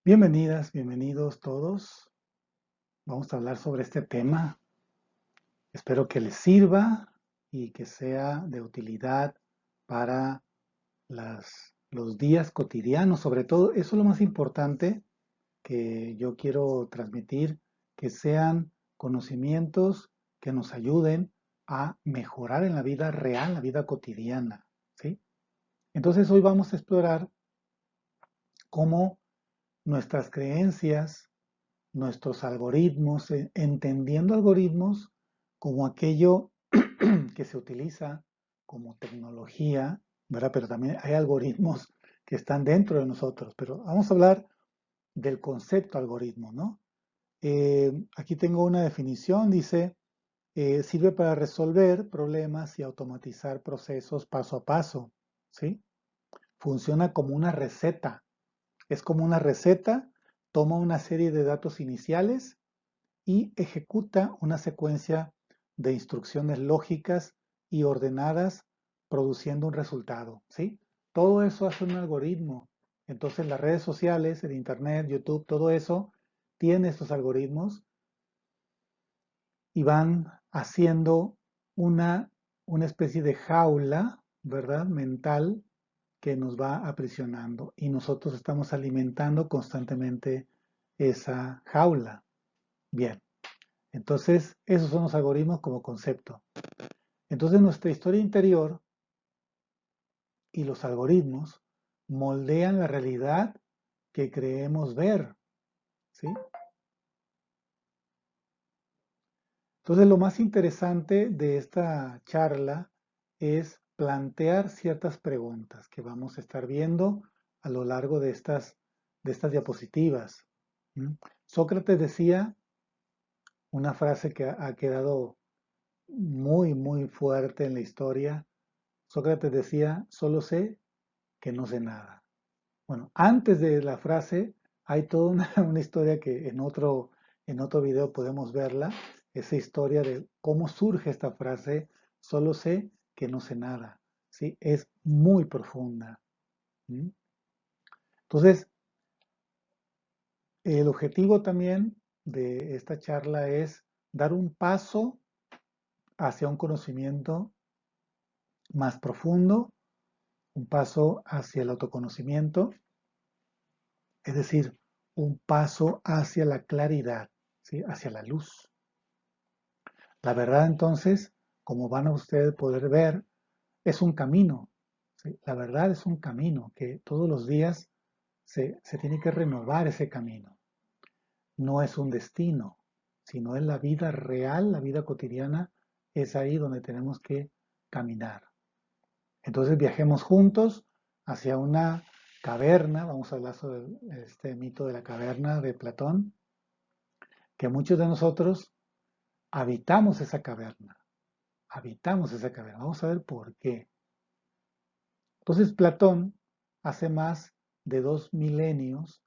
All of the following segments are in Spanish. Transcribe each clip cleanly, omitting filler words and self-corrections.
Bienvenidas, bienvenidos todos. Vamos a hablar sobre este tema. Espero que les sirva y que sea de utilidad para los días cotidianos. Sobre todo, eso es lo más importante que yo quiero transmitir, que sean conocimientos que nos ayuden a mejorar en la vida real, la vida cotidiana, ¿sí? Entonces hoy vamos a explorar cómo nuestras creencias, nuestros algoritmos, entendiendo algoritmos como aquello que se utiliza como tecnología, ¿verdad? Pero también hay algoritmos que están dentro de nosotros, pero vamos a hablar del concepto algoritmo, ¿no? Aquí tengo una definición, dice, sirve para resolver problemas y automatizar procesos paso a paso, ¿sí? Funciona como una receta, es como una receta, toma una serie de datos iniciales y ejecuta una secuencia de instrucciones lógicas y ordenadas produciendo un resultado, ¿sí? Todo eso hace un algoritmo. Entonces las redes sociales, el internet, YouTube, todo eso tiene estos algoritmos y van haciendo una, una especie de jaula, ¿verdad? Mental que nos va aprisionando y nosotros estamos alimentando constantemente esa jaula. Bien. Entonces, esos son los algoritmos como concepto. Entonces, nuestra historia interior y los algoritmos moldean la realidad que creemos ver, ¿sí? Entonces, lo más interesante de esta charla es plantear ciertas preguntas que vamos a estar viendo a lo largo de estas diapositivas. ¿Mm? Sócrates decía una frase que ha quedado muy, muy fuerte en la historia. Sócrates decía, solo sé que no sé nada. Bueno, antes de la frase hay toda una historia que en otro video podemos verla, esa historia de cómo surge esta frase, solo sé que no sé nada. ¿Sí? Es muy profunda. ¿Mm? Entonces, el objetivo también de esta charla es dar un paso hacia un conocimiento más profundo, un paso hacia el autoconocimiento, es decir, un paso hacia la claridad, ¿sí? Hacia la luz. La verdad entonces, como van a ustedes poder ver, es un camino, ¿sí? La verdad es un camino que todos los días se tiene que renovar ese camino. No es un destino, sino es la vida real, la vida cotidiana, es ahí donde tenemos que caminar. Entonces viajemos juntos hacia una caverna, vamos a hablar sobre este mito de la caverna de Platón, que muchos de nosotros habitamos esa caverna. Vamos a ver por qué. Entonces Platón, hace más de 2 milenios,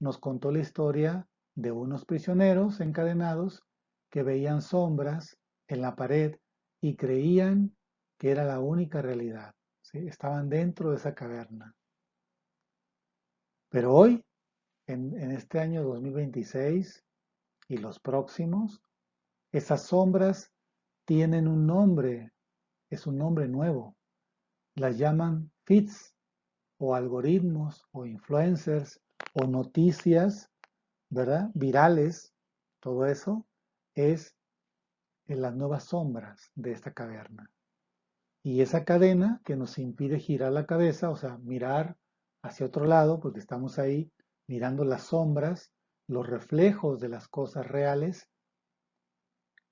nos contó la historia de unos prisioneros encadenados que veían sombras en la pared y creían que era la única realidad, ¿sí? Estaban dentro de esa caverna. Pero hoy, en este año 2026 y los próximos, esas sombras tienen un nombre, es un nombre nuevo. Las llaman feeds o algoritmos o influencers o noticias, ¿verdad? Virales, todo eso es en las nuevas sombras de esta caverna. Y esa cadena que nos impide girar la cabeza, o sea, mirar hacia otro lado, porque estamos ahí mirando las sombras, los reflejos de las cosas reales,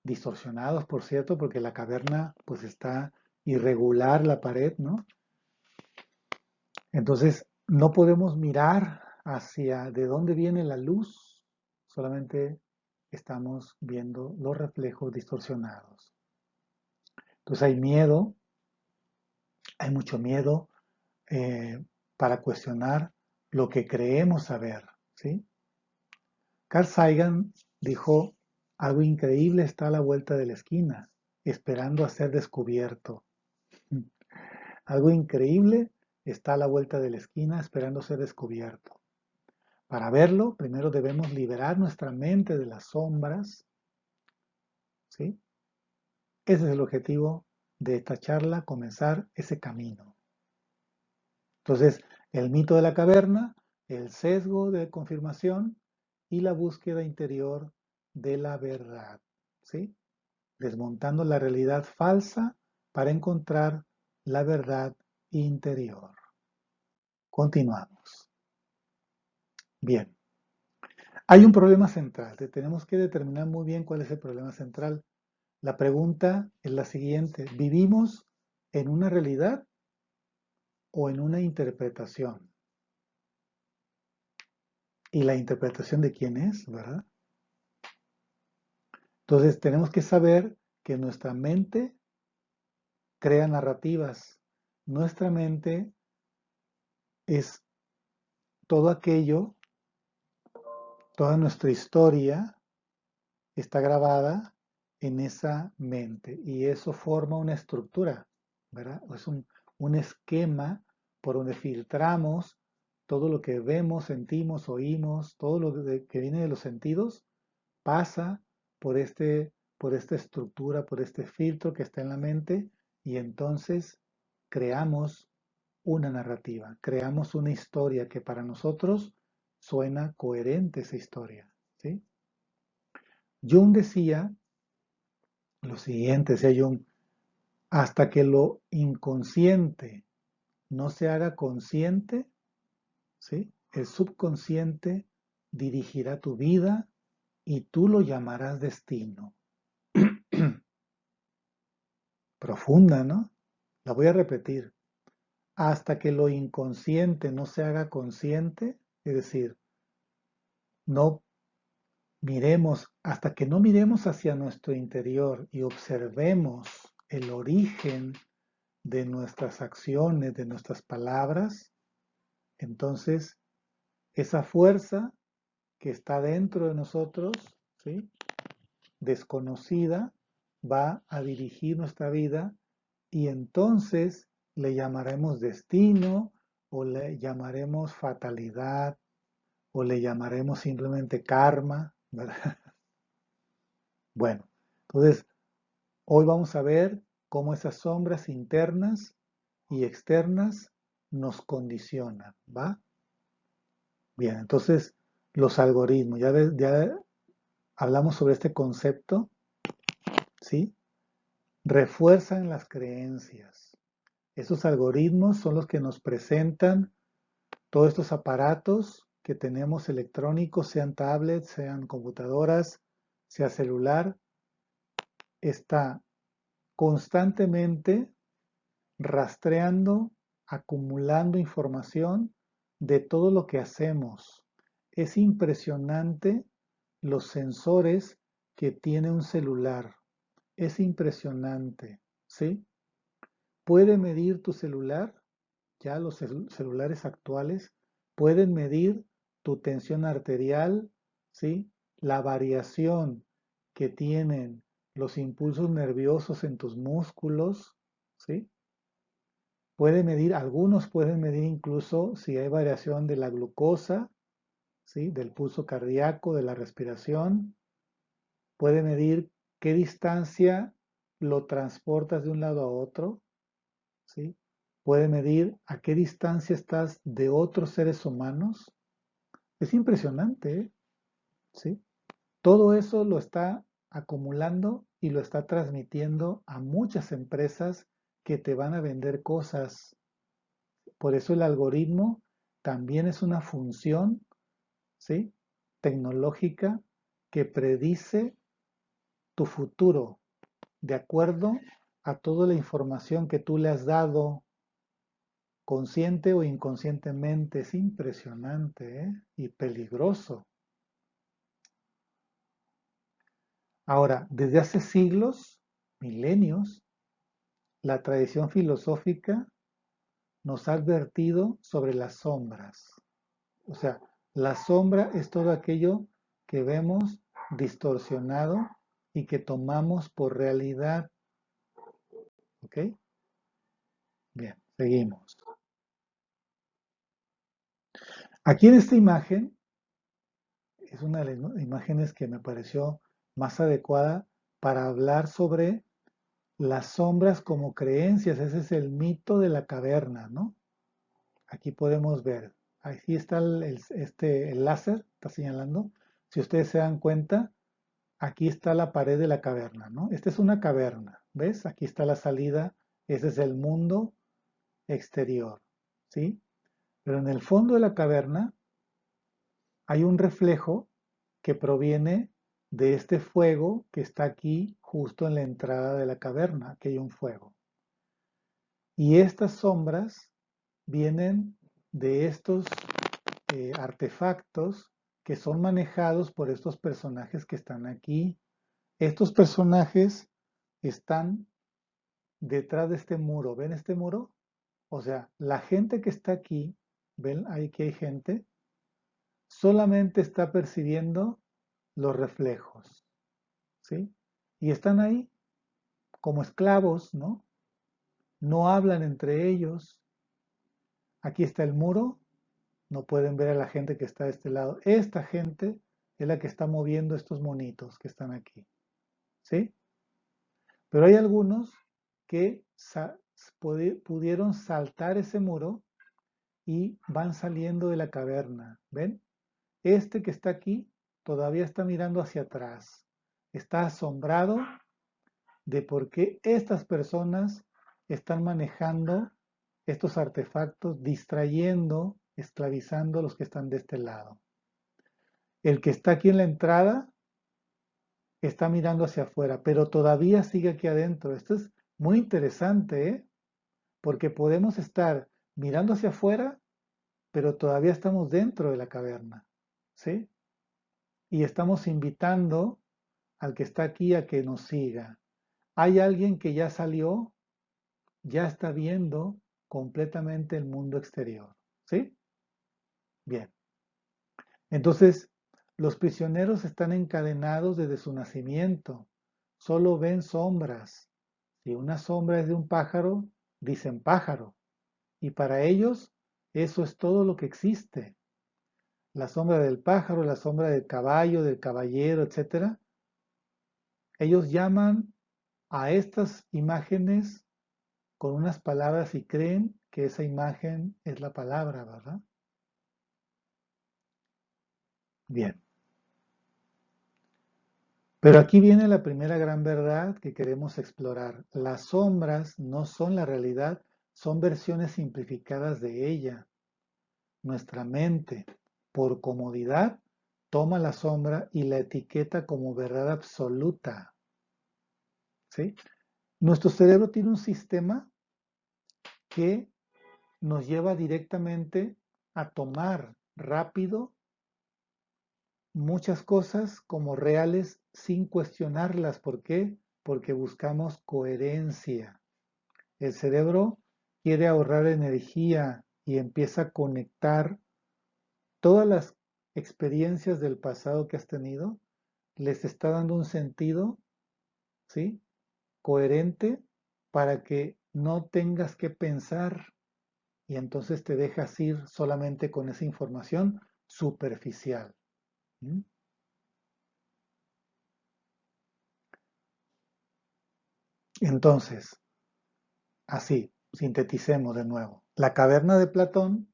distorsionados, por cierto, porque la caverna pues está irregular la pared, ¿no? Entonces, no podemos mirar hacia de dónde viene la luz, solamente estamos viendo los reflejos distorsionados. Entonces hay miedo, hay mucho miedo para cuestionar lo que creemos saber, ¿sí? Carl Sagan dijo, algo increíble está a la vuelta de la esquina, esperando a ser descubierto. Algo increíble está a la vuelta de la esquina esperando ser descubierto. Para verlo, primero debemos liberar nuestra mente de las sombras, ¿sí? Ese es el objetivo de esta charla, comenzar ese camino. Entonces, el mito de la caverna, el sesgo de confirmación y la búsqueda interior de la verdad, ¿sí? Desmontando la realidad falsa para encontrar la verdad interior. Continuamos. Bien. Hay un problema central. Tenemos que determinar muy bien cuál es el problema central. La pregunta es la siguiente. ¿Vivimos en una realidad o en una interpretación? ¿Y la interpretación de quién es, verdad? Entonces tenemos que saber que nuestra mente crea narrativas. Nuestra mente es todo aquello, toda nuestra historia está grabada en esa mente y eso forma una estructura, ¿verdad? Es un esquema por donde filtramos todo lo que vemos, sentimos, oímos, todo lo que viene de los sentidos pasa por esta estructura, por este filtro que está en la mente y entonces creamos una narrativa, creamos una historia que para nosotros suena coherente esa historia, ¿sí? Jung decía lo siguiente, decía Jung, hasta que lo inconsciente no se haga consciente, ¿sí? El subconsciente dirigirá tu vida y tú lo llamarás destino. Profunda, ¿no? La voy a repetir. Hasta que lo inconsciente no se haga consciente, es decir, no miremos, hasta que no miremos hacia nuestro interior y observemos el origen de nuestras acciones, de nuestras palabras, entonces esa fuerza que está dentro de nosotros, ¿sí? Desconocida, va a dirigir nuestra vida y entonces le llamaremos destino o le llamaremos fatalidad o le llamaremos simplemente karma, ¿verdad? Bueno, entonces hoy vamos a ver cómo esas sombras internas y externas nos condicionan, ¿va? Bien, entonces los algoritmos, ya hablamos sobre este concepto, ¿sí? Refuerzan las creencias. Esos algoritmos son los que nos presentan todos estos aparatos que tenemos electrónicos, sean tablets, sean computadoras, sea celular, está constantemente rastreando, acumulando información de todo lo que hacemos. Es impresionante los sensores que tiene un celular. Es impresionante, ¿sí? Puede medir tu celular, ya los celulares actuales pueden medir tu tensión arterial, ¿sí? La variación que tienen los impulsos nerviosos en tus músculos, ¿sí? Puede medir, algunos pueden medir incluso si hay variación de la glucosa, ¿sí? Del pulso cardíaco, de la respiración. Puede medir qué distancia lo transportas de un lado a otro, ¿sí? Puede medir a qué distancia estás de otros seres humanos. Es impresionante, ¿eh? ¿Sí? Todo eso lo está acumulando y lo está transmitiendo a muchas empresas que te van a vender cosas. Por eso el algoritmo también es una función, ¿sí? Tecnológica que predice tu futuro de acuerdo a toda la información que tú le has dado, consciente o inconscientemente. Es impresionante, ¿eh? Y peligroso. Ahora, desde hace siglos, milenios, la tradición filosófica nos ha advertido sobre las sombras. O sea, la sombra es todo aquello que vemos distorsionado y que tomamos por realidad. ¿Ok? Bien, seguimos. Aquí en esta imagen es una de las imágenes que me pareció más adecuada para hablar sobre las sombras como creencias. Ese es el mito de la caverna, ¿no? Aquí podemos ver, aquí está el láser, está señalando. Si ustedes se dan cuenta, aquí está la pared de la caverna, ¿no? Esta es una caverna, ¿ves? Aquí está la salida, ese es el mundo exterior, ¿sí? Pero en el fondo de la caverna hay un reflejo que proviene de este fuego que está aquí justo en la entrada de la caverna. Aquí hay un fuego. Y estas sombras vienen de estos artefactos que son manejados por estos personajes que están aquí. Estos personajes están detrás de este muro. ¿Ven este muro? O sea, la gente que está aquí, ¿ven ahí que hay gente? Solamente está percibiendo los reflejos, ¿sí? Y están ahí como esclavos, ¿no? No hablan entre ellos. Aquí está el muro, no pueden ver a la gente que está de este lado. Esta gente es la que está moviendo estos monitos que están aquí, ¿sí? Pero hay algunos que pudieron saltar ese muro y van saliendo de la caverna, ¿ven? Este que está aquí todavía está mirando hacia atrás. Está asombrado de por qué estas personas están manejando estos artefactos, distrayendo, esclavizando a los que están de este lado. El que está aquí en la entrada está mirando hacia afuera, pero todavía sigue aquí adentro. Esto es muy interesante, ¿eh? Porque podemos estar mirando hacia afuera, pero todavía estamos dentro de la caverna, ¿sí? Y estamos invitando al que está aquí a que nos siga. Hay alguien que ya salió, ya está viendo completamente el mundo exterior, ¿sí? Bien. Entonces, los prisioneros están encadenados desde su nacimiento. Solo ven sombras. Si una sombra es de un pájaro, dicen pájaro. Y para ellos, eso es todo lo que existe. La sombra del pájaro, la sombra del caballo, del caballero, etc. Ellos llaman a estas imágenes con unas palabras y creen que esa imagen es la palabra, ¿verdad? Bien. Pero aquí viene la primera gran verdad que queremos explorar. Las sombras no son la realidad, son versiones simplificadas de ella. Nuestra mente, por comodidad, toma la sombra y la etiqueta como verdad absoluta. ¿Sí? Nuestro cerebro tiene un sistema que nos lleva directamente a tomar rápido muchas cosas como reales sin cuestionarlas. ¿Por qué? Porque buscamos coherencia. El cerebro quiere ahorrar energía y empieza a conectar todas las experiencias del pasado que has tenido, les está dando un sentido, ¿sí? Coherente para que no tengas que pensar y entonces te dejas ir solamente con esa información superficial. ¿Mm? Entonces, así, sinteticemos de nuevo. La caverna de Platón,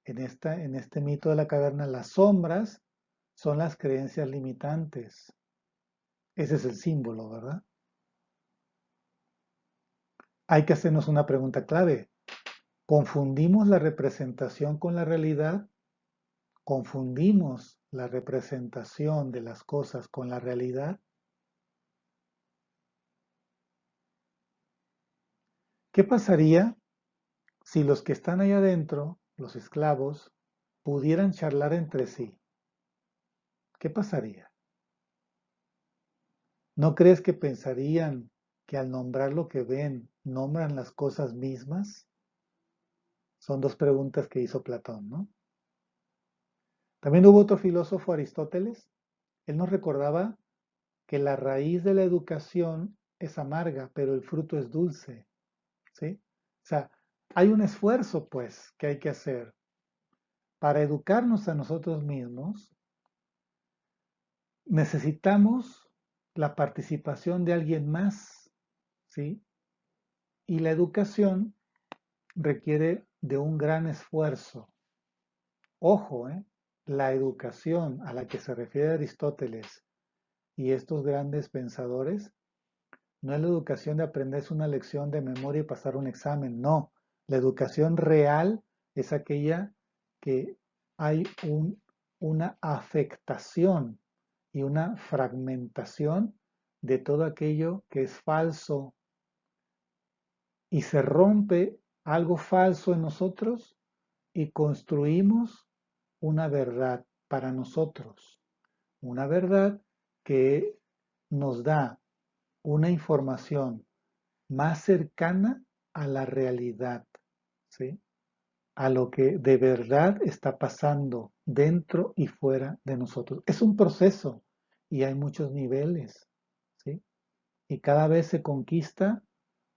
en este mito de la caverna, las sombras son las creencias limitantes. Ese es el símbolo, ¿verdad? Hay que hacernos una pregunta clave. ¿Confundimos la representación con la realidad? ¿Confundimos la representación de las cosas con la realidad? ¿Qué pasaría si los que están ahí adentro, los esclavos, pudieran charlar entre sí? ¿Qué pasaría? ¿No crees que pensarían que al nombrar lo que ven, nombran las cosas mismas? Son dos preguntas que hizo Platón, ¿no? También hubo otro filósofo, Aristóteles. Él nos recordaba que la raíz de la educación es amarga, pero el fruto es dulce, ¿sí? O sea, hay un esfuerzo, pues, que hay que hacer para educarnos a nosotros mismos. necesitamos la participación de alguien más, ¿sí? Y la educación requiere de un gran esfuerzo. Ojo, la educación a la que se refiere Aristóteles y estos grandes pensadores no es la educación de aprenderse una lección de memoria y pasar un examen, no. La educación real es aquella que hay una afectación y una fragmentación de todo aquello que es falso y se rompe algo falso en nosotros y construimos una verdad para nosotros, una verdad que nos da una información más cercana a la realidad, ¿sí? A lo que de verdad está pasando dentro y fuera de nosotros. Es un proceso y hay muchos niveles, ¿sí? Y cada vez se conquista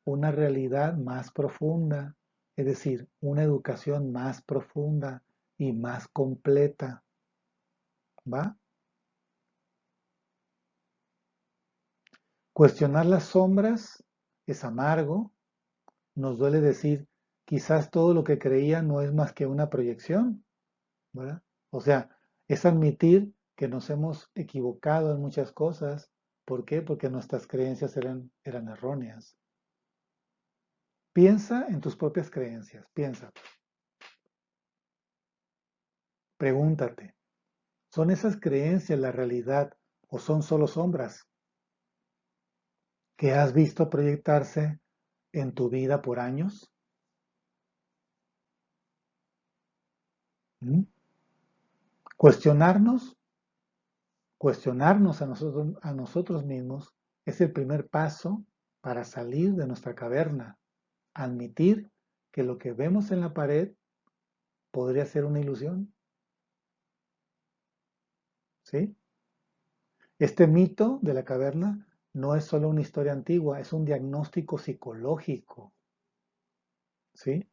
una realidad más profunda, es decir, una educación más profunda y más completa, ¿va? Cuestionar las sombras es amargo, nos duele decir, quizás todo lo que creía no es más que una proyección, ¿verdad? O sea, es admitir que nos hemos equivocado en muchas cosas. ¿Por qué? Porque nuestras creencias eran erróneas. Piensa en tus propias creencias, piensa, pregúntate, ¿son esas creencias la realidad o son solo sombras que has visto proyectarse en tu vida por años? ¿Mm? Cuestionarnos, cuestionarnos a nosotros mismos es el primer paso para salir de nuestra caverna. Admitir que lo que vemos en la pared podría ser una ilusión, ¿sí? Este mito de la caverna no es solo una historia antigua, es un diagnóstico psicológico, ¿sí?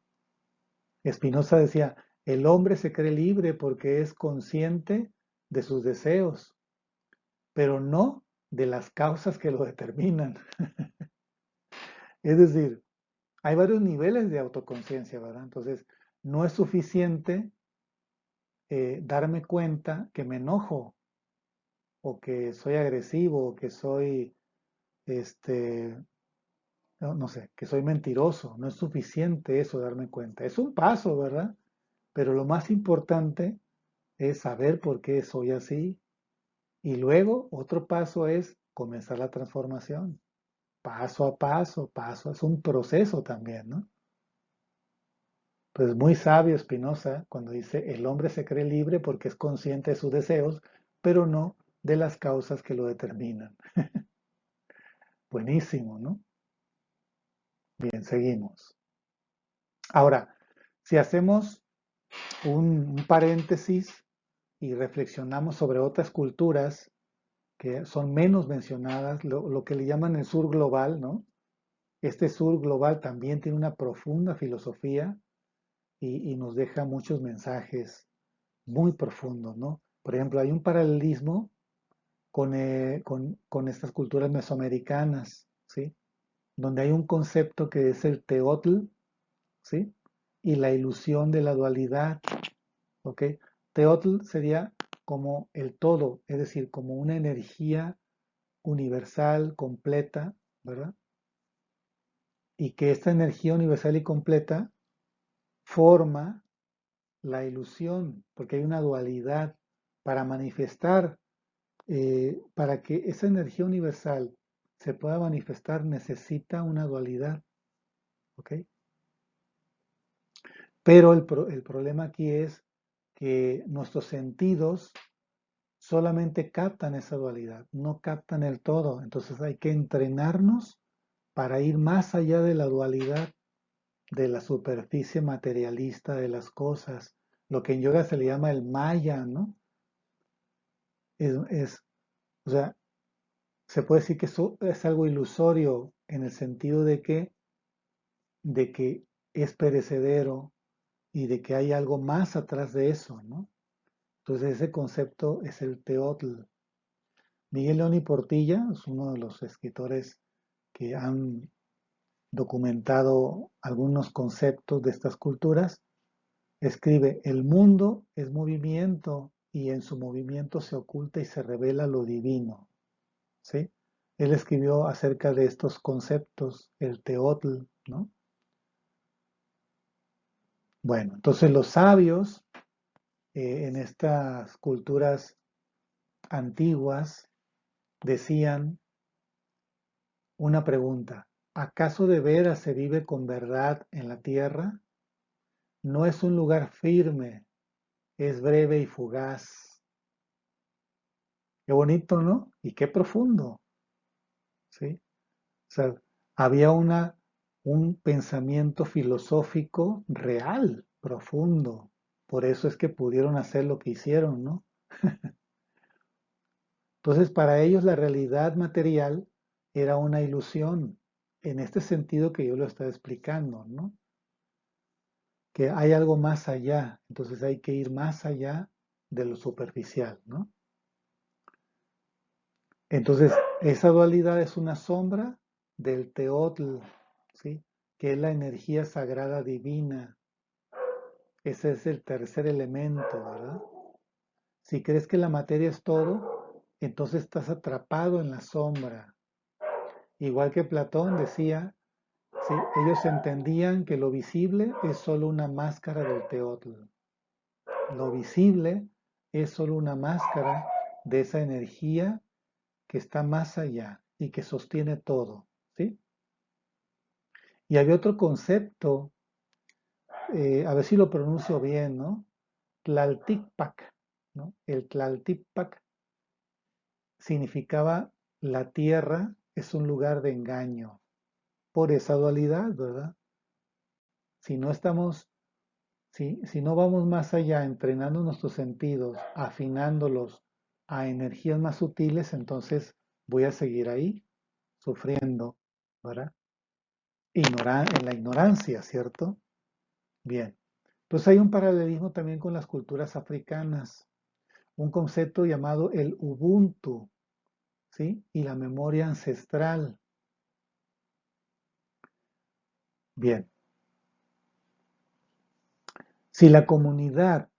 Spinoza decía, el hombre se cree libre porque es consciente de sus deseos, pero no de las causas que lo determinan. Es decir, hay varios niveles de autoconciencia, ¿verdad? Entonces, no es suficiente darme cuenta que me enojo o que soy agresivo o que soy, este, no sé, que soy mentiroso. No es suficiente eso, darme cuenta. Es un paso, ¿verdad? Pero lo más importante es saber por qué soy así. Y luego, otro paso es comenzar la transformación. Paso a paso, paso. Es un proceso también, ¿no? Pues muy sabio Spinoza cuando dice, el hombre se cree libre porque es consciente de sus deseos, pero no de las causas que lo determinan. Buenísimo, ¿no? Bien, seguimos. Ahora, si hacemos un paréntesis y reflexionamos sobre otras culturas que son menos mencionadas, lo que le llaman el sur global, ¿no? Este sur global también tiene una profunda filosofía y nos deja muchos mensajes muy profundos, ¿no? Por ejemplo, hay un paralelismo con estas culturas mesoamericanas, ¿sí? Donde hay un concepto que es el teotl, ¿sí? Y la ilusión de la dualidad, ¿ok? Teotl sería como el todo, es decir, como una energía universal, completa, ¿verdad? Y que esta energía universal y completa forma la ilusión, porque hay una dualidad para manifestar, para que esa energía universal se pueda manifestar necesita una dualidad, ¿ok? Pero el problema aquí es que nuestros sentidos solamente captan esa dualidad, no captan el todo. Entonces hay que entrenarnos para ir más allá de la dualidad, de la superficie materialista de las cosas, lo que en yoga se le llama el maya, ¿no? O sea, se puede decir que eso es algo ilusorio en el sentido de que es perecedero y de que hay algo más atrás de eso, ¿no? Entonces ese concepto es el teotl. Miguel León y Portilla es uno de los escritores que han documentado algunos conceptos de estas culturas. Escribe, el mundo es movimiento y en su movimiento se oculta y se revela lo divino. ¿Sí? Él escribió acerca de estos conceptos, el teotl, ¿no? Bueno, entonces los sabios en estas culturas antiguas decían una pregunta, ¿acaso de veras se vive con verdad en la tierra? No es un lugar firme, es breve y fugaz. Qué bonito, ¿no? Y qué profundo, ¿sí? O sea, había un pensamiento filosófico real, profundo. Por eso es que pudieron hacer lo que hicieron, ¿no? Entonces, para ellos la realidad material era una ilusión, en este sentido que yo lo estaba explicando, ¿no? Que hay algo más allá, entonces hay que ir más allá de lo superficial, ¿no? Entonces, esa dualidad es una sombra del teotl, ¿sí? Que es la energía sagrada divina. Ese es el tercer elemento, ¿verdad? Si crees que la materia es todo, entonces estás atrapado en la sombra. Igual que Platón decía, sí, ellos entendían que lo visible es solo una máscara del teotl. Lo visible es solo una máscara de esa energía que está más allá y que sostiene todo, ¿sí? Y había otro concepto, a ver si lo pronuncio bien, ¿no? Tlalticpac, ¿no? El Tlalticpac significaba la tierra es un lugar de engaño, por esa dualidad, ¿verdad? Si no estamos, si no vamos más allá, entrenando nuestros sentidos, afinándolos a energías más sutiles, entonces voy a seguir ahí, sufriendo, ¿verdad? En la ignorancia, ¿cierto? Bien. Pues hay un paralelismo también con las culturas africanas, un concepto llamado el Ubuntu, ¿sí? Y la memoria ancestral. Bien. Si la comunidad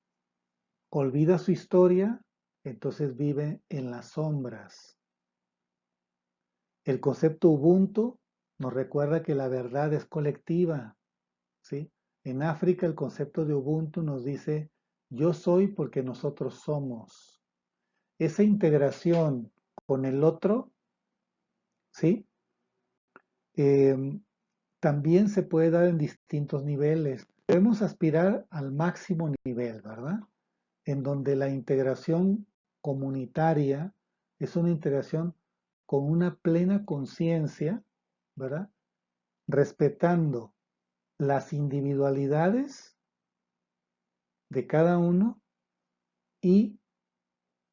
olvida su historia, entonces vive en las sombras. El concepto Ubuntu nos recuerda que la verdad es colectiva, ¿sí? En África el concepto de Ubuntu nos dice, yo soy porque nosotros somos. Esa integración con el otro, ¿sí? Em, también se puede dar en distintos niveles. Debemos aspirar al máximo nivel, ¿verdad? En donde la integración comunitaria es una integración con una plena conciencia, ¿verdad? Respetando las individualidades de cada uno y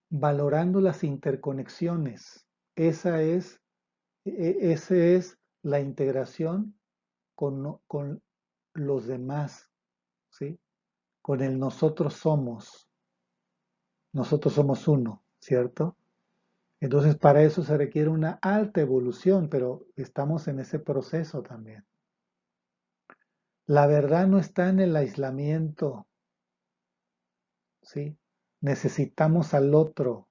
valorando las interconexiones. Esa es la integración con los demás, ¿sí? Con el nosotros somos uno, ¿cierto? Entonces para eso se requiere una alta evolución, pero estamos en ese proceso también. La verdad no está en el aislamiento, ¿sí? Necesitamos al otro,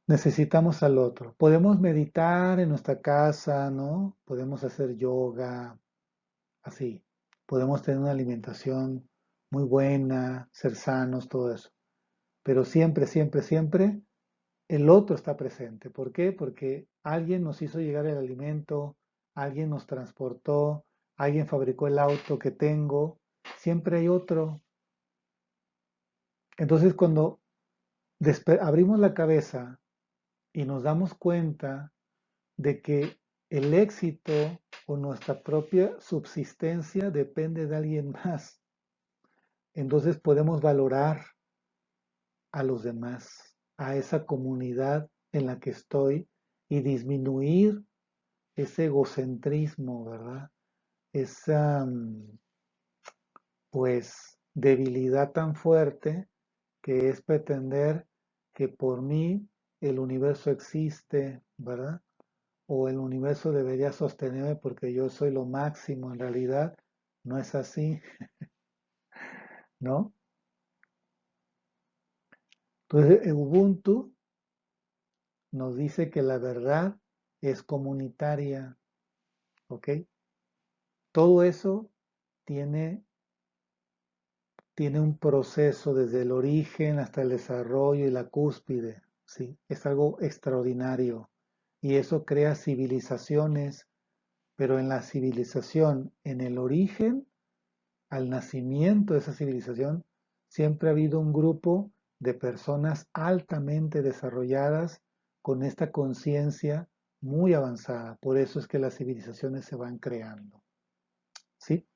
necesitamos al otro. Podemos meditar en nuestra casa, ¿no? Podemos hacer yoga, así. Podemos tener una alimentación muy buena, ser sanos, todo eso. Pero siempre, siempre, siempre el otro está presente. ¿Por qué? Porque alguien nos hizo llegar el alimento, alguien nos transportó, alguien fabricó el auto que tengo. Siempre hay otro. Entonces cuando abrimos la cabeza y nos damos cuenta de que el éxito o nuestra propia subsistencia depende de alguien más, entonces podemos valorar a los demás, a esa comunidad en la que estoy y disminuir ese egocentrismo, ¿verdad? Esa, pues, debilidad tan fuerte que es pretender que por mí el universo existe, ¿verdad? O el universo debería sostenerme porque yo soy lo máximo. En realidad no es así, ¿no? Entonces, Ubuntu nos dice que la verdad es comunitaria, ¿ok? Todo eso tiene, tiene un proceso desde el origen hasta el desarrollo y la cúspide, ¿sí? Es algo extraordinario. Y eso crea civilizaciones, pero en la civilización, en el origen, al nacimiento de esa civilización, siempre ha habido un grupo de personas altamente desarrolladas con esta conciencia muy avanzada. Por eso es que las civilizaciones se van creando, ¿sí?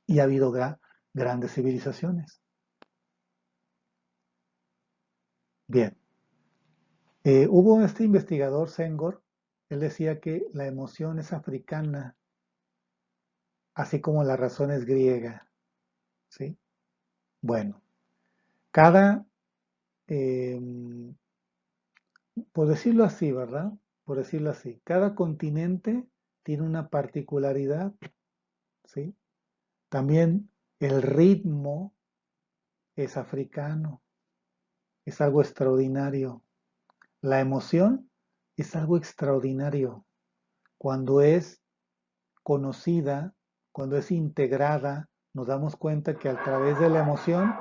Y ha habido grandes civilizaciones. Bien, hubo este investigador, Senghor, él decía que la emoción es africana, así como la razón es griega, ¿sí? Bueno, cada, eh, por decirlo así, ¿verdad? Por decirlo así, cada continente tiene una particularidad, ¿sí? También el ritmo es africano, es algo extraordinario. La emoción es algo extraordinario cuando es conocida, cuando es integrada, nos damos cuenta que a través de la emoción,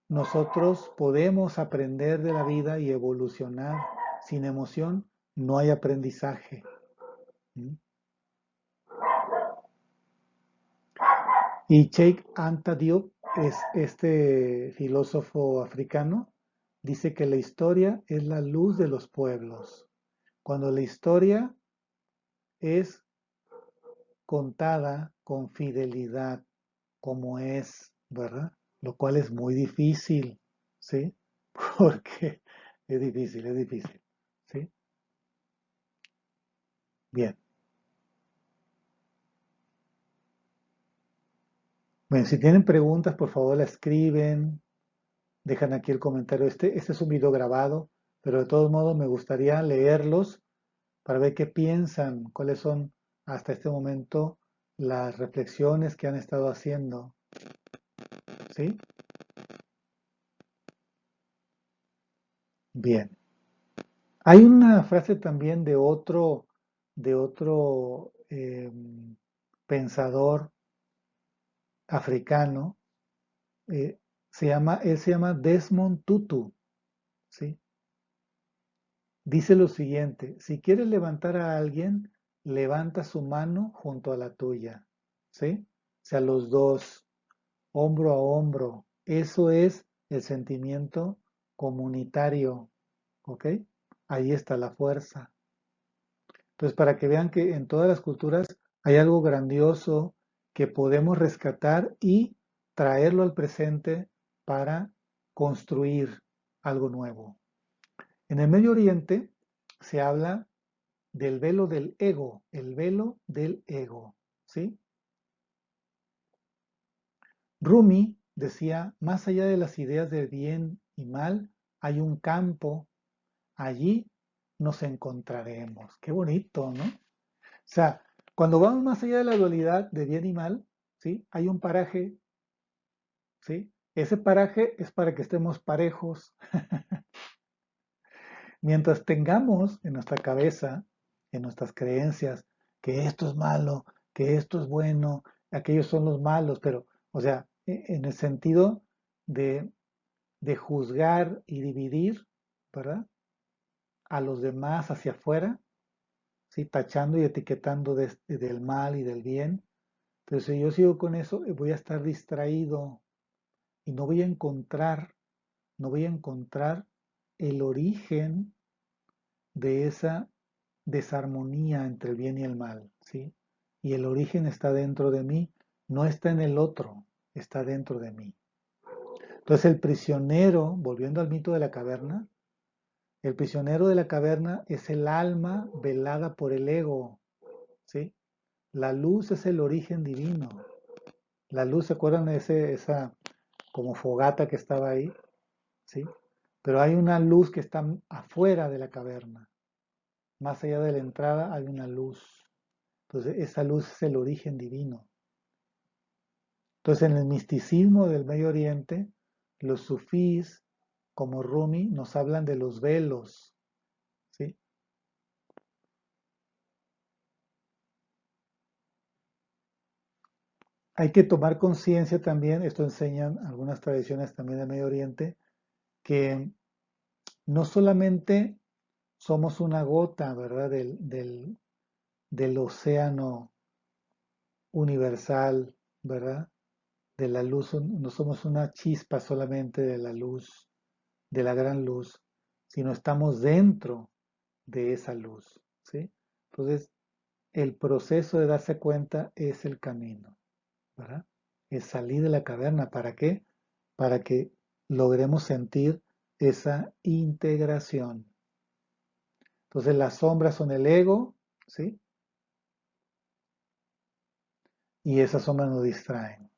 nosotros podemos aprender de la vida y evolucionar. Sin emoción no hay aprendizaje. ¿Mm? Y Cheikh Anta Diop es este filósofo africano, dice que la historia es la luz de los pueblos. Cuando la historia es contada con fidelidad, como es, ¿verdad? Lo cual es muy difícil, ¿sí? Porque es difícil, ¿sí? Bien. Bueno, si tienen preguntas, por favor la escriben, dejan aquí el comentario. Este es un video grabado, pero de todos modos me gustaría leerlos para ver qué piensan, cuáles son hasta este momento las reflexiones que han estado haciendo, ¿sí? Bien. Hay una frase también de otro pensador africano, eh, él se llama Desmond Tutu, ¿sí? Dice lo siguiente: si quieres levantar a alguien, levanta su mano junto a la tuya, ¿sí? O sea, los dos, hombro a hombro. Eso es el sentimiento comunitario, ¿ok? Ahí está la fuerza. Entonces, para que vean que en todas las culturas hay algo grandioso que podemos rescatar y traerlo al presente para construir algo nuevo. En el Medio Oriente se habla del velo del ego, el velo del ego, ¿sí? Rumi decía, más allá de las ideas de bien y mal, hay un campo, allí nos encontraremos. Qué bonito, ¿no? O sea, cuando vamos más allá de la dualidad de bien y mal, ¿sí? Hay un paraje, ¿sí? Ese paraje es para que estemos parejos. Mientras tengamos en nuestra cabeza, en nuestras creencias, que esto es malo, que esto es bueno, aquellos son los malos, pero, o sea, en el sentido de, de juzgar y dividir, ¿verdad? A los demás hacia afuera, ¿sí? Tachando y etiquetando del mal y del bien. Pero si yo sigo con eso, voy a estar distraído y no voy a encontrar el origen de esa desarmonía entre el bien y el mal, ¿sí? Y el origen está dentro de mí, no está en el otro, está dentro de mí. Entonces el prisionero, volviendo al mito de la caverna, el prisionero de la caverna es el alma velada por el ego, ¿sí? La luz es el origen divino. La luz, ¿se acuerdan de esa como fogata que estaba ahí, ¿sí? Pero hay una luz que está afuera de la caverna. Más allá de la entrada hay una luz. Entonces, esa luz es el origen divino. Entonces, en el misticismo del Medio Oriente, los sufís, como Rumi, nos hablan de los velos, ¿sí? Hay que tomar conciencia también, esto enseñan algunas tradiciones también del Medio Oriente, que no solamente somos una gota, ¿verdad? Del océano universal, ¿verdad? De la luz, no somos una chispa solamente de la luz, de la gran luz, sino estamos dentro de esa luz, ¿sí? Entonces, el proceso de darse cuenta es el camino, ¿verdad? Es salir de la caverna. ¿Para qué? Para que logremos sentir esa integración. Entonces, las sombras son el ego, ¿sí? Y esas sombras nos distraen.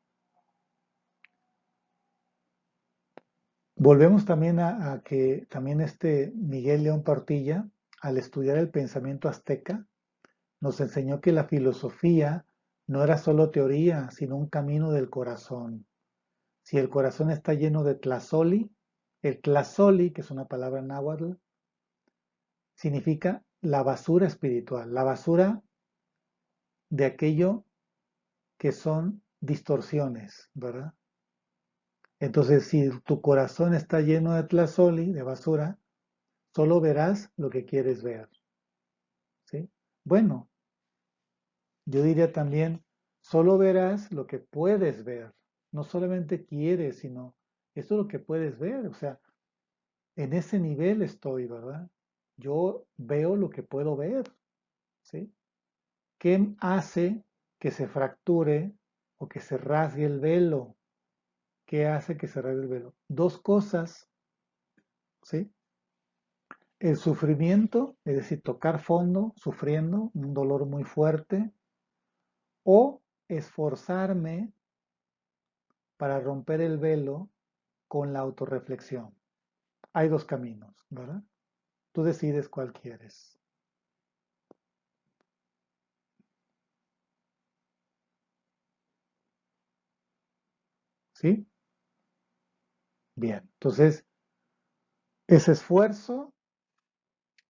Volvemos también a que también este Miguel León Portilla, al estudiar el pensamiento azteca, nos enseñó que la filosofía no era solo teoría, sino un camino del corazón. Si el corazón está lleno de tlazoli, el tlazoli, que es una palabra náhuatl, significa la basura espiritual, la basura de aquello que son distorsiones, ¿verdad? Entonces, si tu corazón está lleno de tlazoli, de basura, solo verás lo que quieres ver, ¿sí? Bueno, yo diría también, solo verás lo que puedes ver. No solamente quieres, sino esto es lo que puedes ver. O sea, en ese nivel estoy, ¿verdad? Yo veo lo que puedo ver, ¿sí? ¿Qué hace que se fracture o que se rasgue el velo? ¿Qué hace que se rasgue el velo? Dos cosas, ¿sí? El sufrimiento, es decir, tocar fondo, sufriendo, un dolor muy fuerte, o esforzarme para romper el velo con la autorreflexión. Hay dos caminos, ¿verdad? Tú decides cuál quieres. ¿Sí? Bien. Entonces, ese esfuerzo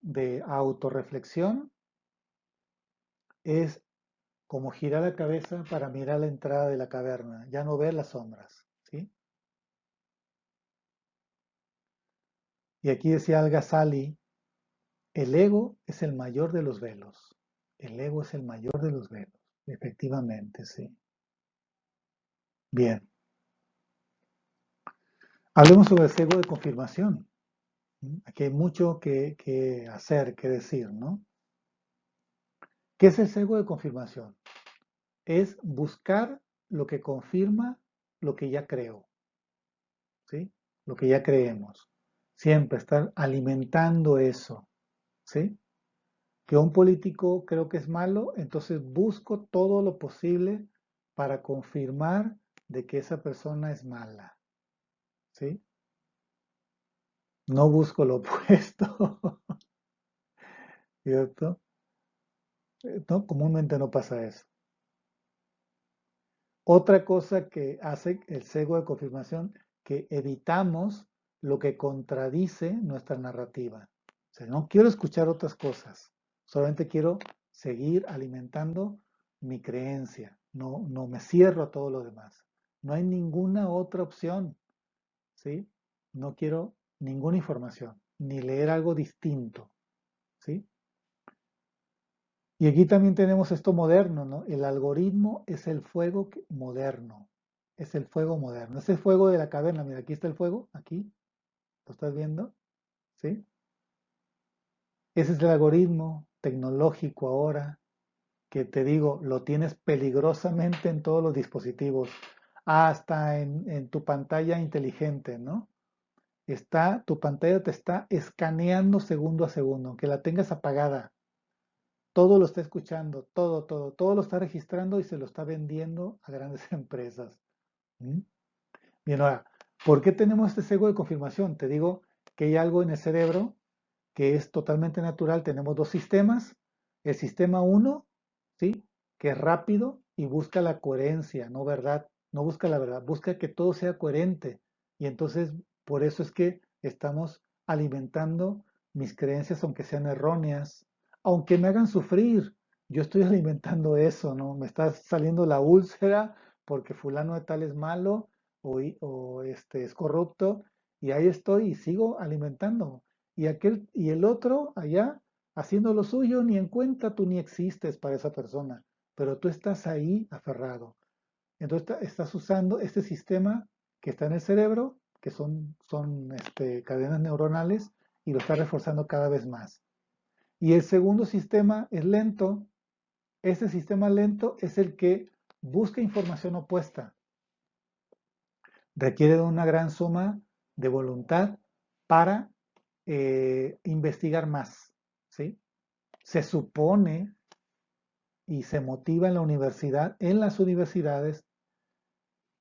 de autorreflexión es como girar la cabeza para mirar la entrada de la caverna, ya no ver las sombras, ¿sí? Y aquí decía Al-Ghazali, el ego es el mayor de los velos. El ego es el mayor de los velos. Efectivamente, sí. Bien. Hablemos sobre el ego de confirmación. Aquí hay mucho que hacer, que decir, ¿no? ¿Qué es el sesgo de confirmación? Es buscar lo que confirma lo que ya creo, ¿sí? Lo que ya creemos. Siempre estar alimentando eso, ¿sí? Que un político creo que es malo, entonces busco todo lo posible para confirmar de que esa persona es mala, ¿sí? No busco lo opuesto, ¿cierto? No, comúnmente no pasa eso. Otra cosa que hace el sesgo de confirmación, que evitamos lo que contradice nuestra narrativa. O sea, no quiero escuchar otras cosas, solamente quiero seguir alimentando mi creencia, no me cierro a todo lo demás. No hay ninguna otra opción, ¿sí? No quiero ninguna información, ni leer algo distinto, ¿sí? Y aquí también tenemos esto moderno, ¿no? El algoritmo es el fuego moderno, es el fuego moderno, es el fuego de la caverna. Mira, aquí está el fuego, aquí, ¿lo estás viendo? ¿Sí? Ese es el algoritmo tecnológico ahora, que te digo, lo tienes peligrosamente en todos los dispositivos, hasta en tu pantalla inteligente, ¿no? Tu pantalla te está escaneando segundo a segundo, aunque la tengas apagada. Todo lo está escuchando, todo lo está registrando y se lo está vendiendo a grandes empresas. ¿Mm? Bien, ahora, ¿Por qué tenemos este sesgo de confirmación? Te digo que hay algo en el cerebro que es totalmente natural. Tenemos dos sistemas. El sistema uno, ¿sí? Que es rápido y busca la coherencia, no verdad. No busca la verdad, busca que todo sea coherente. Y entonces, por eso es que estamos alimentando mis creencias, aunque sean erróneas, aunque me hagan sufrir. Yo estoy alimentando eso, ¿no? Me está saliendo la úlcera porque fulano de tal es malo o es corrupto y ahí estoy y sigo alimentando. Y el otro allá haciendo lo suyo, ni en cuenta tú ni existes para esa persona, pero tú estás ahí aferrado. Entonces estás usando este sistema que está en el cerebro, que son cadenas neuronales, y lo estás reforzando cada vez más. Y el segundo sistema es lento. Este sistema lento es el que busca información opuesta. Requiere de una gran suma de voluntad para investigar más, ¿sí? Se supone y se motiva en la universidad, en las universidades,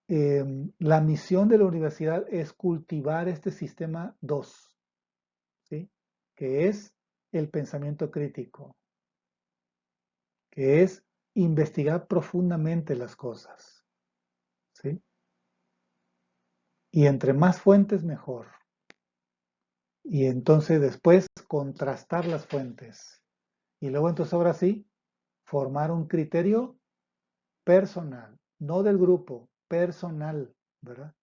la misión de la universidad es cultivar este sistema 2, ¿sí? Que es el pensamiento crítico, que es investigar profundamente las cosas, ¿sí? Y entre más fuentes, mejor. Y entonces después contrastar las fuentes. Y luego entonces ahora sí, formar un criterio personal, no del grupo, personal, ¿verdad?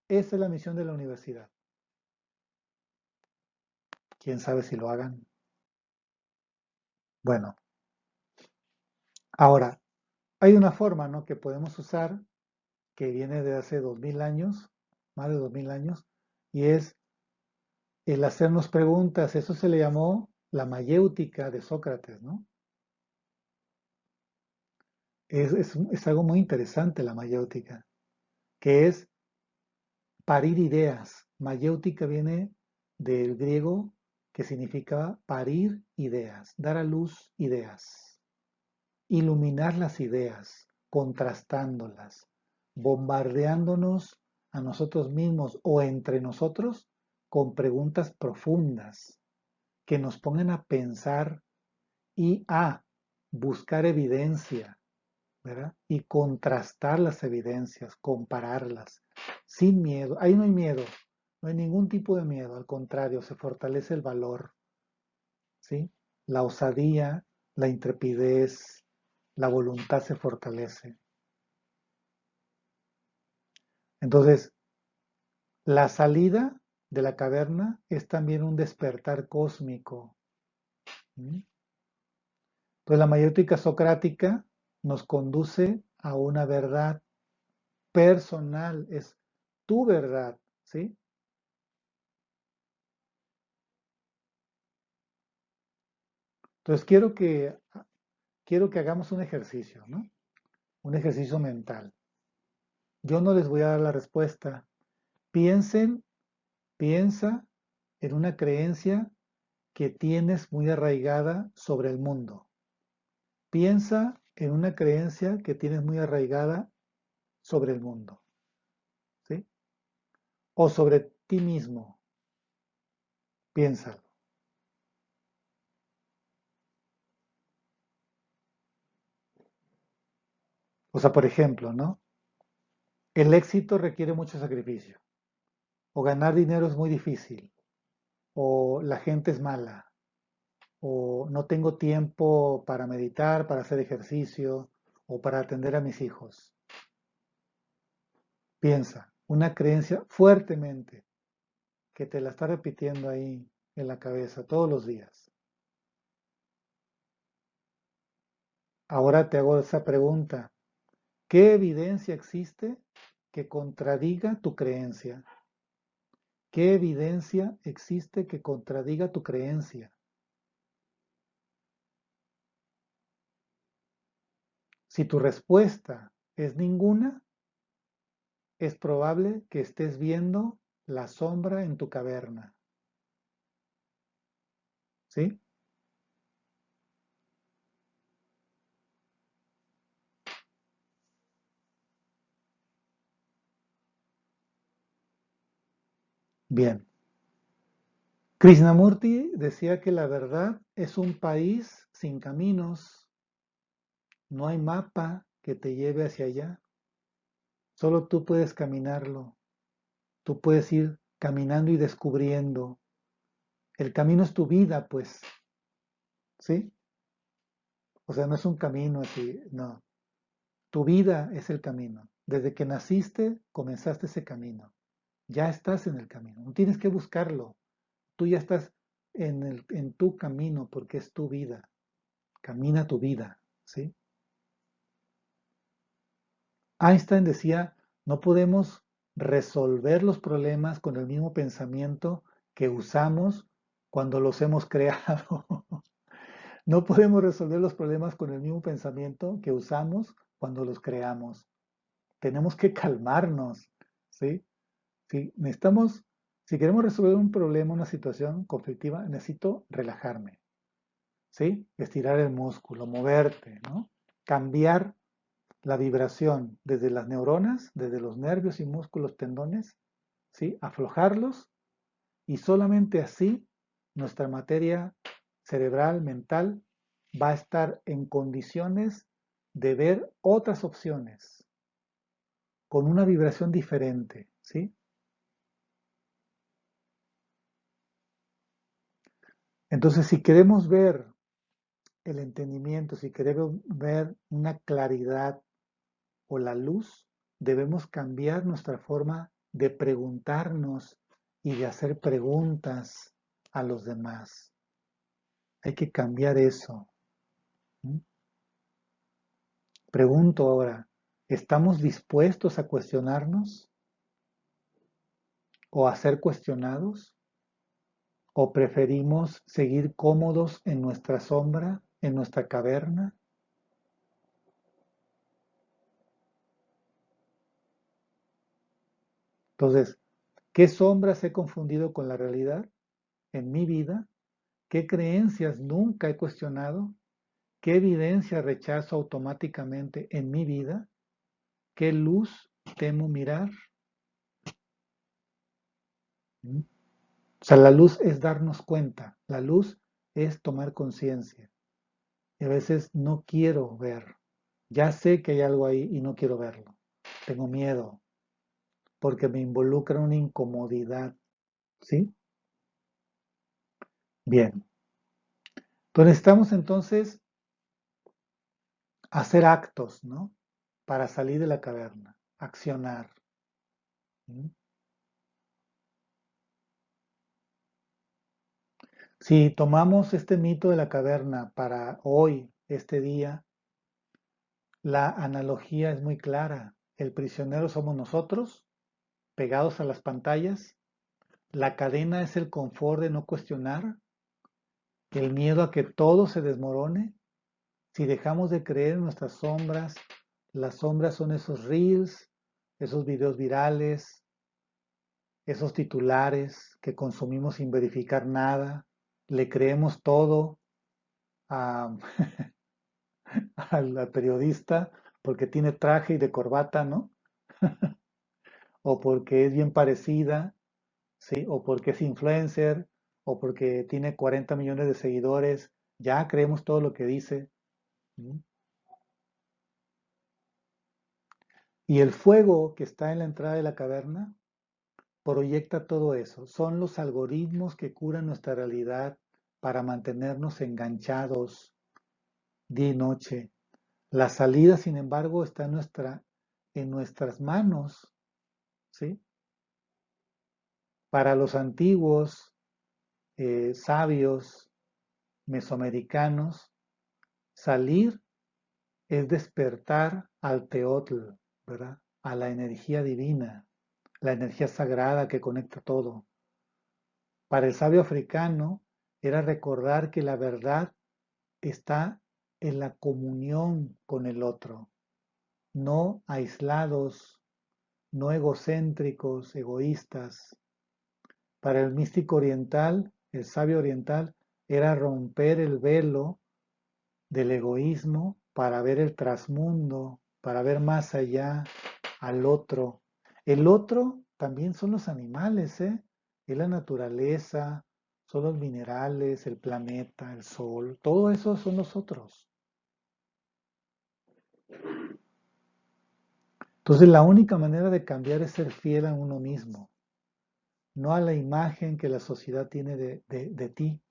Esa es la misión de la universidad. ¿Quién sabe si lo hagan? Bueno, ahora, hay una forma, ¿no?, que podemos usar que viene de hace 2000 años, más de 2000 años, y es el hacernos preguntas. Eso se le llamó la mayéutica de Sócrates, ¿no? Es algo muy interesante la mayéutica, que es parir ideas. Mayéutica viene del griego que significa parir ideas, dar a luz ideas, iluminar las ideas, contrastándolas, bombardeándonos a nosotros mismos o entre nosotros con preguntas profundas que nos pongan a pensar y a buscar evidencia, ¿verdad? Y contrastar las evidencias, compararlas, sin miedo. Ahí no hay miedo, no hay ningún tipo de miedo, al contrario, se fortalece el valor, ¿sí? La osadía, la intrepidez, la voluntad se fortalece. Entonces, la salida de la caverna es también un despertar cósmico. ¿Mm? Entonces, la mayéutica socrática nos conduce a una verdad personal, es tu verdad, ¿sí? Entonces quiero que hagamos un ejercicio, ¿no? Un ejercicio mental. Yo no les voy a dar la respuesta. Piensen, piensa en una creencia que tienes muy arraigada sobre el mundo. Piensa en una creencia que tienes muy arraigada sobre el mundo, ¿sí? O sobre ti mismo. Piénsalo. O sea, por ejemplo, ¿no? El éxito requiere mucho sacrificio. O ganar dinero es muy difícil. O la gente es mala. O no tengo tiempo para meditar, para hacer ejercicio o para atender a mis hijos. Piensa, una creencia fuertemente que te la está repitiendo ahí en la cabeza todos los días. Ahora te hago esa pregunta. ¿Qué evidencia existe que contradiga tu creencia? ¿Qué evidencia existe que contradiga tu creencia? Si tu respuesta es ninguna, es probable que estés viendo la sombra en tu caverna. ¿Sí? Bien. Krishnamurti decía que la verdad es un país sin caminos, no hay mapa que te lleve hacia allá, solo tú puedes caminarlo, tú puedes ir caminando y descubriendo. El camino es tu vida, pues, ¿sí? O sea, no es un camino así, no. Tu vida es el camino. Desde que naciste, comenzaste ese camino. Ya estás en el camino, no tienes que buscarlo. Tú ya estás en tu camino porque es tu vida. Camina tu vida, ¿sí? Einstein decía, no podemos resolver los problemas con el mismo pensamiento que usamos cuando los hemos creado. No podemos resolver los problemas con el mismo pensamiento que usamos cuando los creamos. Tenemos que calmarnos, ¿sí? Si queremos resolver un problema, una situación conflictiva, necesito relajarme, ¿sí? Estirar el músculo, moverte, ¿no? Cambiar la vibración desde las neuronas, desde los nervios y músculos, tendones, ¿sí? Aflojarlos y solamente así nuestra materia cerebral, mental, va a estar en condiciones de ver otras opciones con una vibración diferente, ¿sí? Entonces, si queremos ver el entendimiento, si queremos ver una claridad o la luz, debemos cambiar nuestra forma de preguntarnos y de hacer preguntas a los demás. Hay que cambiar eso. Pregunto ahora, ¿estamos dispuestos a cuestionarnos o a ser cuestionados? ¿O preferimos seguir cómodos en nuestra sombra, en nuestra caverna? Entonces, ¿qué sombras he confundido con la realidad en mi vida? ¿Qué creencias nunca he cuestionado? ¿Qué evidencia rechazo automáticamente en mi vida? ¿Qué luz temo mirar? ¿Mm? O sea, la luz es darnos cuenta, la luz es tomar conciencia. Y a veces no quiero ver. Ya sé que hay algo ahí y no quiero verlo. Tengo miedo porque me involucra una incomodidad. ¿Sí? Bien. Entonces necesitamos entonces hacer actos, ¿no? Para salir de la caverna, accionar. ¿Mm? Si tomamos este mito de la caverna para hoy, este día, la analogía es muy clara. El prisionero somos nosotros, pegados a las pantallas. La cadena es el confort de no cuestionar, el miedo a que todo se desmorone. Si dejamos de creer en nuestras sombras, las sombras son esos reels, esos videos virales, esos titulares que consumimos sin verificar nada, le creemos todo a, al periodista porque tiene traje y de corbata, ¿no? O porque es bien parecida, ¿sí? O porque es influencer, o porque tiene 40 millones de seguidores, ya creemos todo lo que dice. ¿Sí? Y el fuego que está en la entrada de la caverna proyecta todo eso. Son los algoritmos que curan nuestra realidad para mantenernos enganchados día y noche. La salida, sin embargo, está en nuestras manos, ¿sí? Para los antiguos sabios mesoamericanos, salir es despertar al teotl, ¿verdad? A la energía divina, la energía sagrada que conecta todo. Para el sabio africano era recordar que la verdad está en la comunión con el otro, no aislados, no egocéntricos, egoístas. Para el místico oriental, el sabio oriental, era romper el velo del egoísmo para ver el trasmundo, para ver más allá al otro. El otro también son los animales, ¿eh? es la naturaleza, son los minerales, el planeta, el sol, todo eso son nosotros. Entonces la única manera de cambiar es ser fiel a uno mismo, no a la imagen que la sociedad tiene de ti,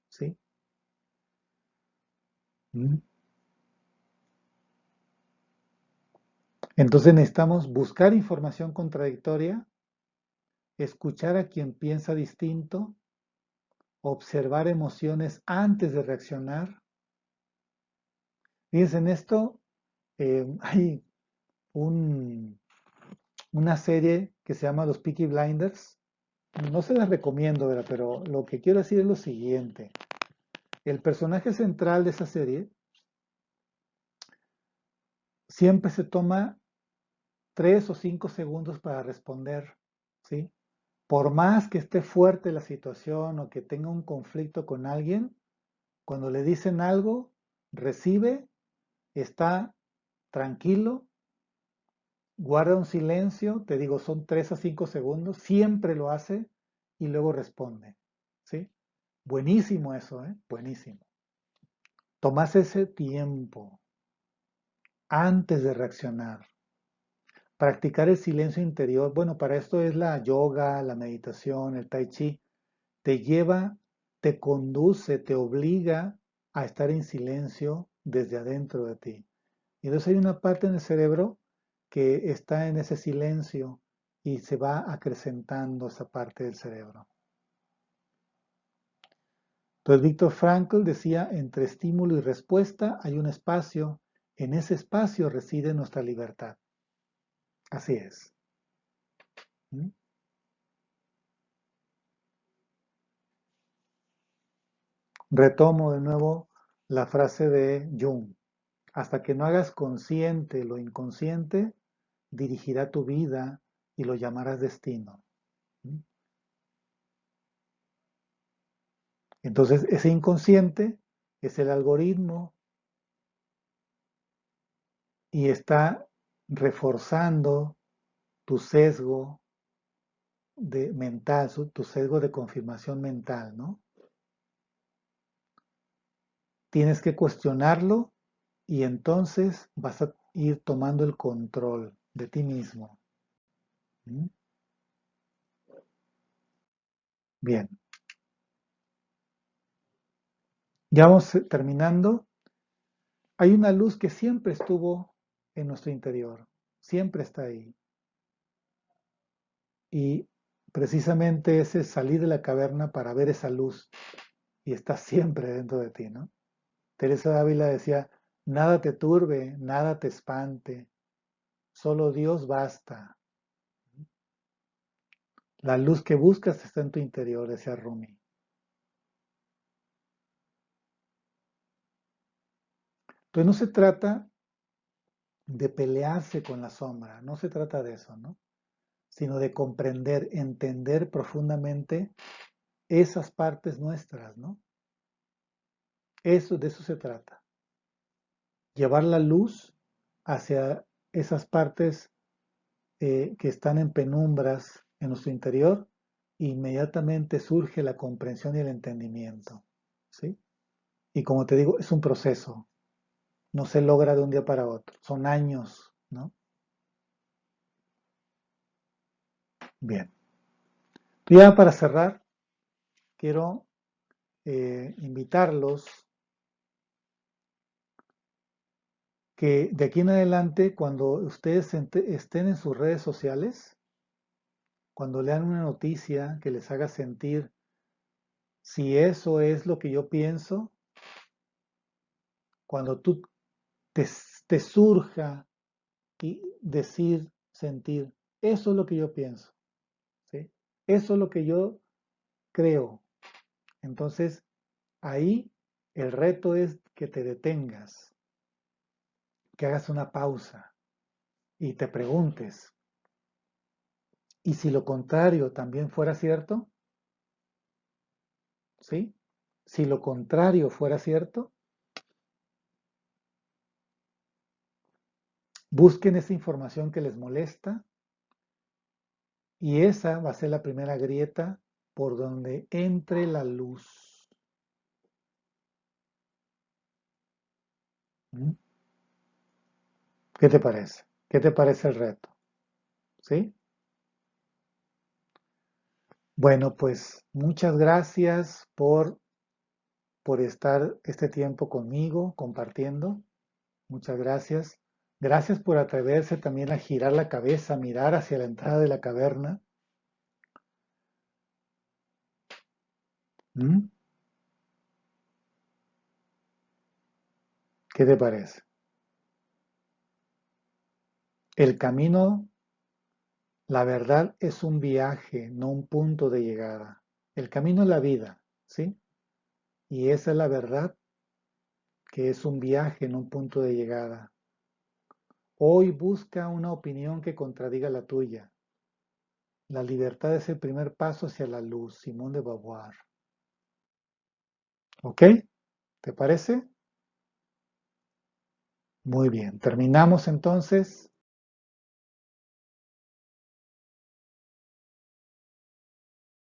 ¿sí? ¿Mm? Entonces necesitamos buscar información contradictoria, escuchar a quien piensa distinto, observar emociones antes de reaccionar. Fíjense, en esto hay un, una serie que se llama Los Peaky Blinders. No se las recomiendo, ¿verdad? Pero lo que quiero decir es lo siguiente. El personaje central de esa serie siempre se toma 3 o 5 segundos para responder, ¿sí? Por más que esté fuerte la situación o que tenga un conflicto con alguien, cuando le dicen algo, recibe, está tranquilo, guarda un silencio, te digo, son 3 a 5 segundos, siempre lo hace y luego responde, ¿sí? Buenísimo eso, ¿eh? Buenísimo. Tomás ese tiempo antes de reaccionar. Practicar el silencio interior, bueno, para esto es la yoga, la meditación, el tai chi. Te lleva, te conduce, te obliga a estar en silencio desde adentro de ti. Y entonces hay una parte en el cerebro que está en ese silencio y se va acrecentando esa parte del cerebro. Entonces Víctor Frankl decía, entre estímulo y respuesta hay un espacio, en ese espacio reside nuestra libertad. Así es. ¿Mm? Retomo de nuevo la frase de Jung. Hasta que no hagas consciente lo inconsciente, dirigirá tu vida y lo llamarás destino. ¿Mm? Entonces, ese inconsciente es el algoritmo y está reforzando tu sesgo de mental, tu sesgo de confirmación mental, ¿no? Tienes que cuestionarlo y entonces vas a ir tomando el control de ti mismo. ¿Mm? Bien, ya vamos terminando. Hay una luz que siempre estuvo en nuestro interior, siempre está ahí. Y precisamente ese es salir de la caverna para ver esa luz y está siempre dentro de ti, ¿no? Teresa de Ávila decía, nada te turbe, nada te espante, solo Dios basta. La luz que buscas está en tu interior, decía Rumi. Entonces no se trata de pelearse con la sombra, no se trata de eso, ¿no? Sino de comprender, entender profundamente esas partes nuestras, ¿no? Eso, de eso se trata. Llevar la luz hacia esas partes que están en penumbras en nuestro interior, e inmediatamente surge la comprensión y el entendimiento, ¿sí? Y como te digo, es un proceso, no se logra de un día para otro, son años, ¿no? Bien. Ya para cerrar, quiero invitarlos que de aquí en adelante, cuando ustedes estén en sus redes sociales, cuando lean una noticia que les haga sentir si eso es lo que yo pienso, cuando tú te, te surja y decir, sentir, eso es lo que yo pienso, ¿sí? Eso es lo que yo creo. Entonces, ahí el reto es que te detengas, que hagas una pausa y te preguntes, ¿y si lo contrario también fuera cierto? ¿Sí? Si lo contrario fuera cierto, busquen esa información que les molesta, Y esa va a ser la primera grieta por donde entre la luz. ¿Mm? ¿Qué te parece? ¿Qué te parece el reto? ¿Sí? Bueno, pues muchas gracias por estar este tiempo conmigo, compartiendo. Muchas gracias. Gracias por atreverse también a girar la cabeza, a mirar hacia la entrada de la caverna. ¿Mm? ¿Qué te parece? El camino, la verdad, es un viaje, no un punto de llegada. El camino es la vida, ¿sí? Y esa es la verdad, que es un viaje, no un punto de llegada. Hoy busca una opinión que contradiga la tuya. La libertad es el primer paso hacia la luz, Simón de Beauvoir. ¿Ok? ¿Te parece? Muy bien. Terminamos entonces.